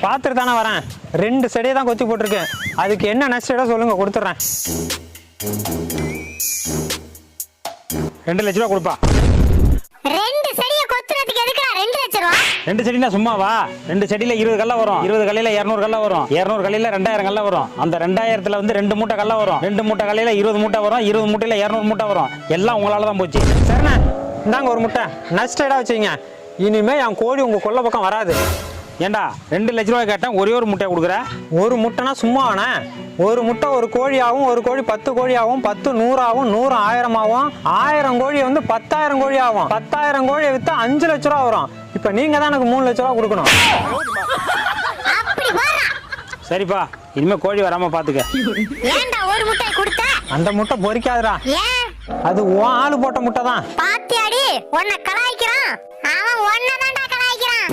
பார்த்துட்டு தானே வரேன். 2 செடியை தான் கொத்தி போட்டிருக்கேன். அதுக்கு என்ன நஷ்டம் சொல்லுங்க, கொடுத்துட்றேன். 2 லட்ச ரூபா கொடுப்பா. 2 செடியை கொத்துறதுக்கு எதுக்குடா 2 லட்சம் ரூபா? 2 செடினா சும்மாவா? 2 செடியில 20 கல்ல வரும். 20 கல்லையில 200 கல்ல வரும். 200 கல்லையில 2000 கல்ல வரும். அந்த 2000த்துல வந்து 2 மூட்டை கல்ல வரும். 2 மூட்டை கல்லையில 20 மூட்டை வரும். 20 மூட்டையில 200 மூட்டை வரும். எல்லாம் உங்களால தான் போச்சு. சரிண்ணே, இந்தாங்க ஒரு முட்டை. நஷ்டடா வச்சுங்க. இனிமே என் கோழி உங்க கொல்லை பக்கம் வராது. ஏண்டா 2 லட்ச ரூபாய் கேட்டேன், ஒரே ஒரு முட்டையை கொடுக்குற? ஒரு முட்டைனா சும்மாவானே? ஒரு முட்டை ஒரு கோழி ஆகும். ஒரு கோழி 10 கோழி ஆகும். 10 100 ஆகும். 100 1000 ஆகும். 1000 கோழி வந்து 10,000 கோழி ஆகும். 10,000 கோழியை வித்தா 5 லட்ச ரூபா வரும். இப்ப நீங்க தான் எனக்கு 3 லட்ச ரூபா கொடுக்கணும். அப்படி போறா. சரிப்பா, இனிமே கோழி வராம பாத்துக்க. ஏன்டா ஒரு முட்டை கொடுத்த? அந்த முட்டை பொரிக்காதுடா. ஏன்? அது உன் ஆளு போட்ட முட்டை தான். பாத்தியாடி, உன்னை கலாய்க்கிறான். அவன் உன்னை தான்டா கலாய்க்கிறான்.